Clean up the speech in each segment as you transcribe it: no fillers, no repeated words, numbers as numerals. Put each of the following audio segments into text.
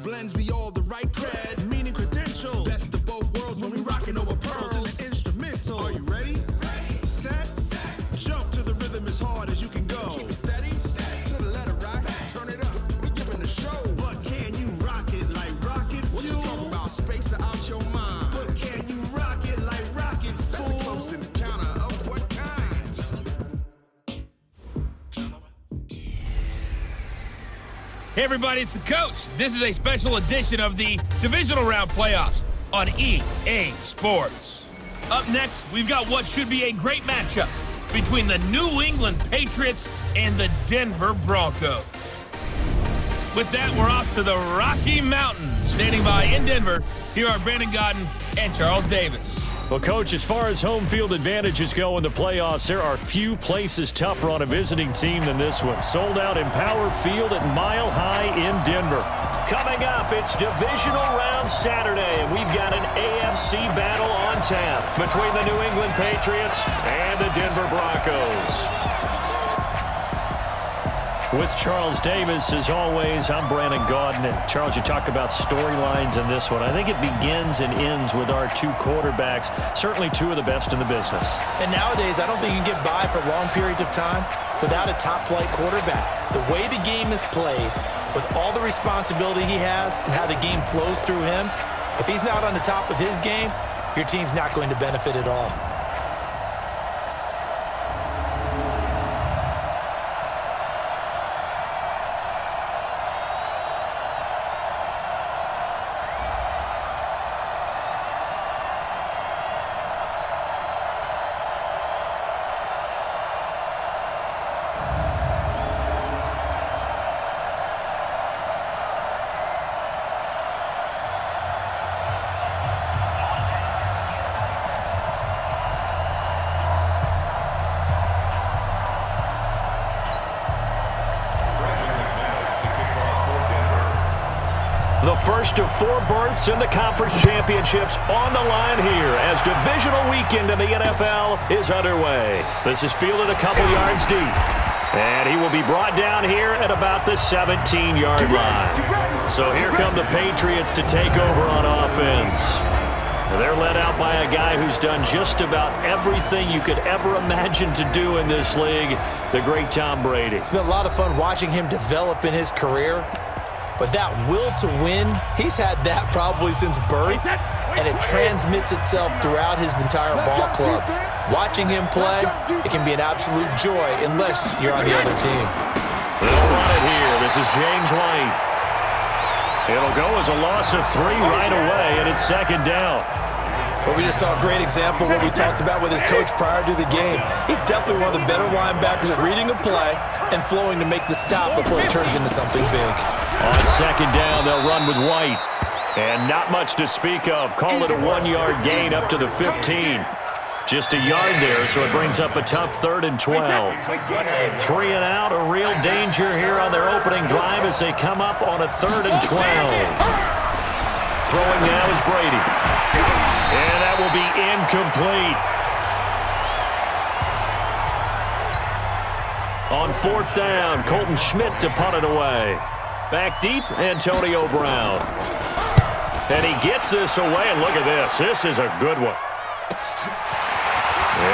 blends me all the right cred, meaning credentials. Best of both worlds when we rockin' over pearls in the instrumental. Are you ready? Set. Jump to the rhythm as hard as you can go. Keep it steady. To the letter rock. Turn it up. We giving the show. But can you rock it like rocket fuel? What you talking about? Space out your mind. But can you rock it like rockets, fool? That's a close encounter of what kind? Hey everybody, it's the coach. This is a special edition of the Divisional Round Playoffs on EA Sports. Up next, we've got what should be a great matchup between the New England Patriots and the Denver Broncos. With that, we're off to the Rocky Mountains. Standing by in Denver, here are Brandon Godden and Charles Davis. Well, Coach, as far as home field advantages go in the playoffs, there are few places tougher on a visiting team than this one. Sold out in Power Field at Mile High in Denver. Coming up, it's Divisional Round Saturday, and we've got an AFC battle on tap between the New England Patriots and the Denver Broncos. With Charles Davis, as always, I'm Brandon Godden. And Charles, you talk about storylines in this one. I think it begins and ends with our two quarterbacks, certainly two of the best in the business. And nowadays, I don't think you can get by for long periods of time without a top-flight quarterback. The way the game is played, with all the responsibility he has and how the game flows through him, if he's not on the top of his game, your team's not going to benefit at all. The first of four berths in the conference championships on the line here as divisional weekend in the NFL is underway. This is fielded a couple yards deep. And he will be brought down here at about the 17-yard line. So here come the Patriots to take over on offense. They're led out by a guy who's done just about everything you could ever imagine to do in this league, the great Tom Brady. It's been a lot of fun watching him develop in his career. But that will to win, he's had that probably since birth, and it transmits itself throughout his entire ball club. Watching him play, it can be an absolute joy unless you're on the other team. They'll run it here. This is James White. It'll go as a loss of 3 right away, and it's second down. Well, we just saw a great example of what we talked about with his coach prior to the game. He's definitely one of the better linebackers at reading a play and flowing to make the stop before it turns into something big. On second down, they'll run with White. And not much to speak of. Call it a 1-yard gain up to the 15. Just a yard there, so it brings up a tough 3rd and 12. 3 and out, a real danger here on their opening drive as they come up on a 3rd and 12. Throwing now is Brady. And that will be incomplete. On 4th down, Colton Schmidt to punt it away. Back deep, Antonio Brown. And he gets this away, and look at this. This is a good one.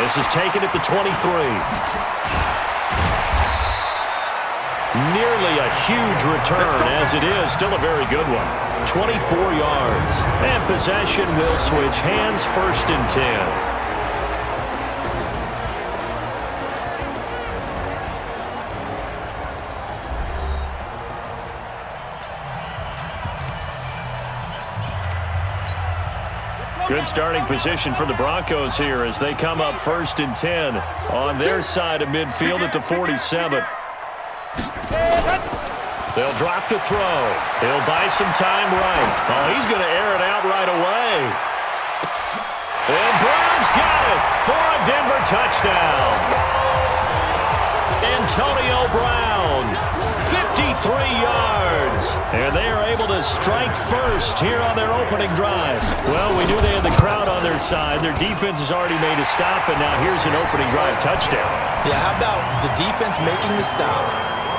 This is taken at the 23. Nearly a huge return, as it is. Still a very good one. 24 yards. And possession will switch hands, 1st and 10. Good starting position for the Broncos here as they come up 1st and 10 on their side of midfield at the 47. They'll drop to throw. He'll buy some time right. Oh, he's going to air it out right away. And Brown's got it for a Denver touchdown. Antonio Brown, 53 yards. And they are able to strike first here on their opening drive. Well, we knew they had the crowd on their side. Their defense has already made a stop, and now here's an opening drive touchdown. Yeah, how about the defense making the stop,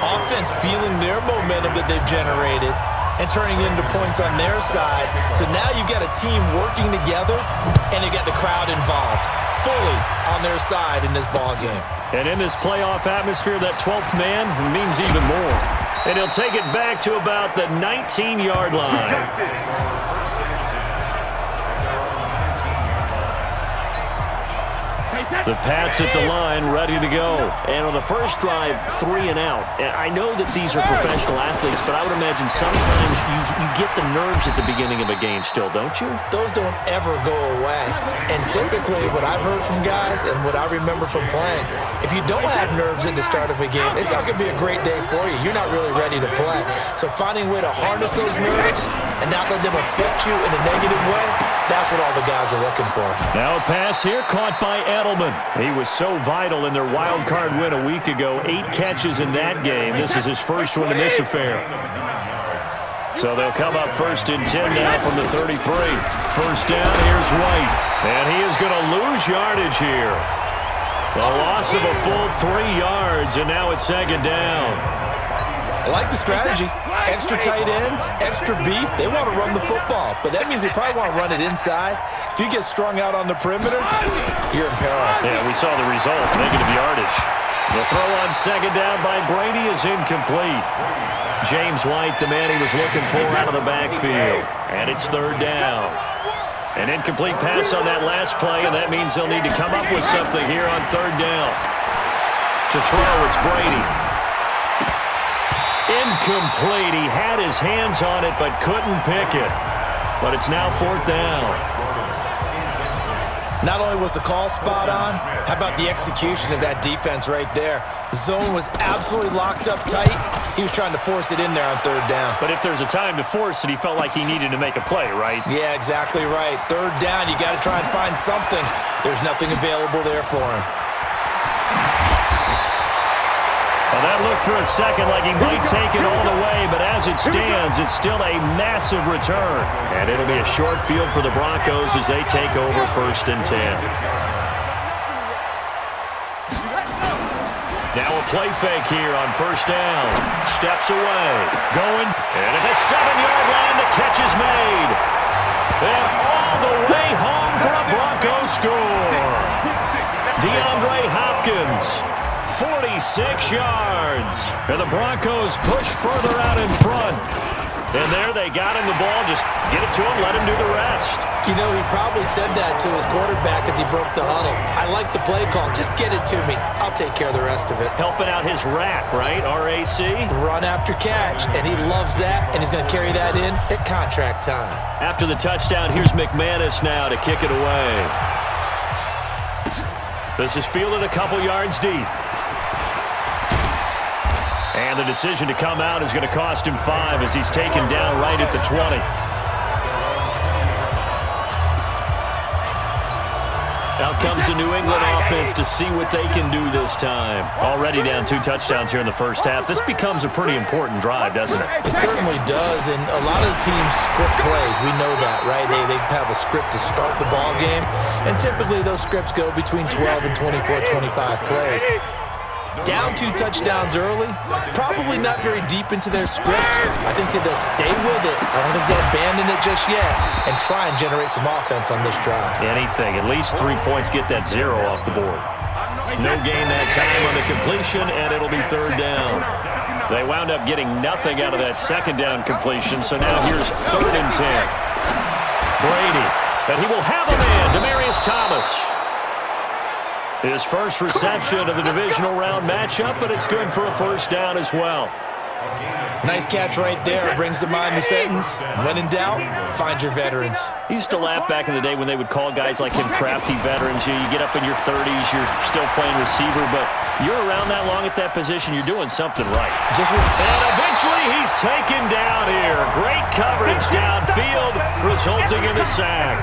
offense feeling their momentum that they've generated, and turning it into points on their side. So now you've got a team working together, and you got the crowd involved fully on their side in this ball game. And in this playoff atmosphere, that 12th man means even more. And he'll take it back to about the 19-yard line. The Pats at the line, ready to go. And on the first drive, 3 and out. And I know that these are professional athletes, but I would imagine sometimes you get the nerves at the beginning of a game still, don't you? Those don't ever go away. And typically, what I've heard from guys and what I remember from playing, if you don't have nerves at the start of a game, it's not going to be a great day for you. You're not really ready to play. So finding a way to harness those nerves and not let them affect you in a negative way, that's what all the guys are looking for. Now a pass here caught by Edelman. He was so vital in their wild card win a week ago. 8 catches in that game. This is his first one in this affair. So they'll come up 1st and 10 now from the 33. First down, here's White. And he is going to lose yardage here. The loss of a full 3 yards, and now it's 2nd down. I like the strategy. Extra tight ends, extra beef. They want to run the football, but that means they probably want to run it inside. If you get strung out on the perimeter, you're in peril. Yeah, we saw the result, negative yardage. The throw on 2nd down by Brady is incomplete. James White, the man he was looking for out of the backfield. And it's 3rd down. An incomplete pass on that last play, and that means they'll need to come up with something here on 3rd down. To throw, it's Brady. Incomplete. He had his hands on it but couldn't pick it. But it's now 4th down. Not only was the call spot on, how about the execution of that defense right there? The zone was absolutely locked up tight. He was trying to force it in there on 3rd down. But if there's a time to force it, he felt like he needed to make a play, right? Yeah, exactly right. 3rd down, you got to try and find something. There's nothing available there for him. Well, that looked for a second like he might take it all the way, but as it stands, it's still a massive return. And it'll be a short field for the Broncos as they take over 1st and 10. Now a play fake here on 1st down. Steps away. Going. And at the 7-yard line, the catch is made. And all the way home for a Broncos score. DeAndre Hopkins. 46 yards. And the Broncos push further out in front. And there they got him the ball. Just get it to him, let him do the rest. You know, he probably said that to his quarterback as he broke the huddle. I like the play call. Just get it to me. I'll take care of the rest of it. Helping out his rack, right? RAC? Run after catch. And he loves that, and he's going to carry that in at contract time. After the touchdown, here's McManus now to kick it away. This is fielded a couple yards deep. And the decision to come out is going to cost him 5 as he's taken down right at the 20. Out comes the New England offense to see what they can do this time. Already down 2 touchdowns here in the first half. This becomes a pretty important drive, doesn't it? It certainly does, and a lot of the teams script plays. We know that, right? They have a script to start the ball game, and typically those scripts go between 12 and 24, 25 plays. Down 2 touchdowns early, probably not very deep into their script. I think that they'll stay with it. I don't think they'll abandon it just yet and try and generate some offense on this drive. Anything, at least 3 points, get that 0 off the board. No gain that time on the completion, and it'll be 3rd down. They wound up getting nothing out of that 2nd down completion, so now here's 3rd and 10. Brady, and he will have a man, Demaryius Thomas. His first reception of the divisional round matchup, but it's good for a 1st down as well. Nice catch right there. Brings to mind the sentence, when in doubt, find your veterans. I used to laugh back in the day when they would call guys like him crafty veterans. You get up in your 30s, you're still playing receiver, but you're around that long at that position, you're doing something right. And eventually he's taken down here. Great coverage downfield, resulting in the sack.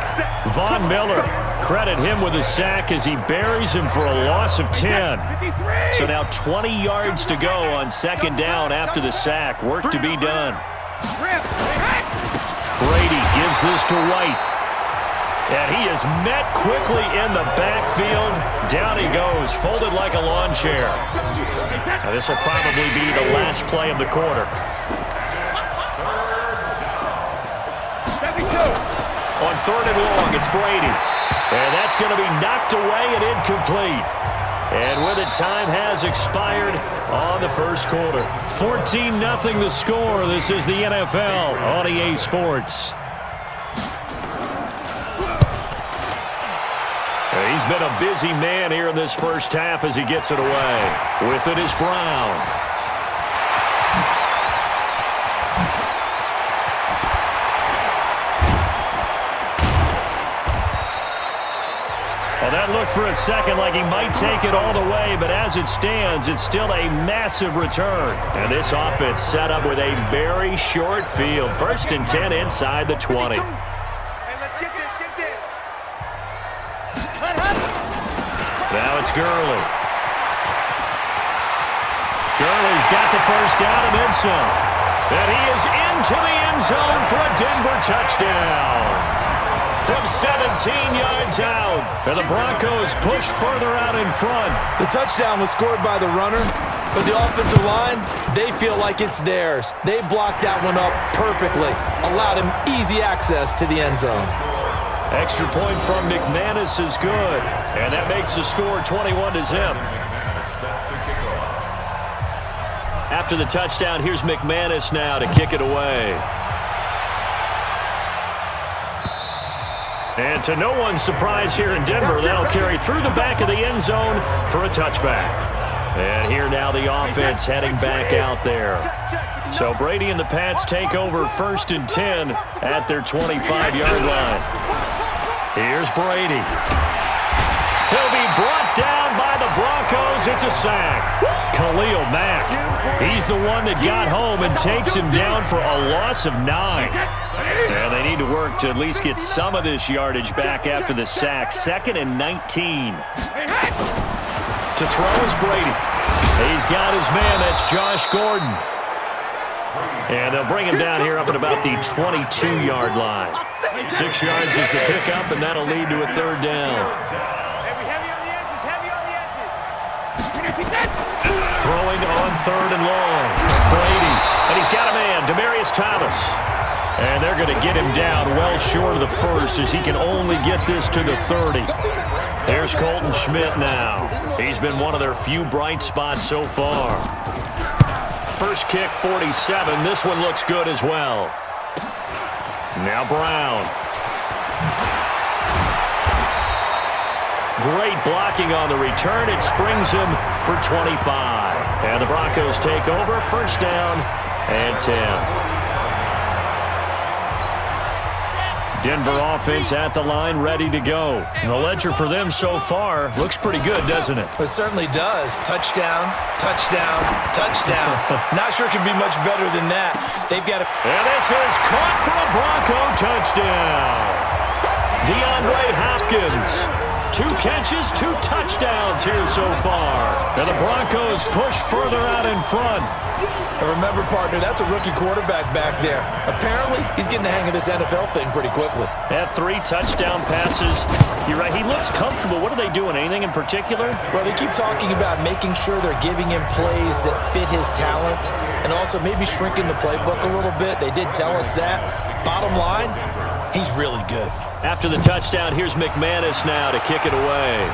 Von Miller, credit him with a sack as he buries him for a loss of 10. So now 20 yards to go on 2nd down after the sack. Work to be done. Brady gives this to White. And he is met quickly in the backfield. Down he goes, folded like a lawn chair. Now this will probably be the last play of the quarter. On 3rd and long, it's Brady. And that's going to be knocked away and incomplete. And with it, time has expired on the first quarter. 14-0 the score. This is the NFL on EA Sports. He's been a busy man here in this first half as he gets it away. With it is Brown. Well, that looked for a second like he might take it all the way, but as it stands, it's still a massive return. And this offense set up with a very short field. 1st and 10 inside the 20. Now it's Gurley. Gurley's got the first down and then some. And he is into the end zone for a Denver touchdown. From 17 yards out. And the Broncos push further out in front. The touchdown was scored by the runner, but the offensive line, they feel like it's theirs. They blocked that one up perfectly, allowed him easy access to the end zone. Extra point from McManus is good. And that makes the score 21-0. After the touchdown, here's McManus now to kick it away. And to no one's surprise here in Denver, that'll carry through the back of the end zone for a touchback. And here now the offense heading back out there. So Brady and the Pats take over 1st and 10 at their 25-yard line. Here's Brady. He'll be brought down by the Broncos. It's a sack. Khalil Mack. He's the one that got home and takes him down for a loss of 9. And they need to work to at least get some of this yardage back after the sack. 2nd and 19. To throw is Brady. He's got his man. That's Josh Gordon. And they'll bring him down here up at about the 22-yard line. 6 yards is the pickup, and that'll lead to a 3rd down. Throwing on 3rd and long. Brady. And he's got a man, Demaryius Thomas. And they're going to get him down well short of the 1st as he can only get this to the 30. There's Colton Schmidt now. He's been one of their few bright spots so far. First kick, 47. This one looks good as well. Now Brown. Great blocking on the return. It springs him for 25. And the Broncos take over. 1st down and 10. Denver offense at the line, ready to go. And the ledger for them so far looks pretty good, doesn't it? It certainly does. Touchdown, touchdown, touchdown. Not sure it can be much better than that. They've got to... And this is caught for a Bronco touchdown. DeAndre Hopkins. 2 catches, 2 touchdowns here so far. And the Broncos push further out in front. And remember, partner, that's a rookie quarterback back there. Apparently, he's getting the hang of this NFL thing pretty quickly. Had 3 touchdown passes. You're right, he looks comfortable. What are they doing? Anything in particular? Well, they keep talking about making sure they're giving him plays that fit his talents and also maybe shrinking the playbook a little bit. They did tell us that. Bottom line, he's really good. After the touchdown, here's McManus now to kick it away.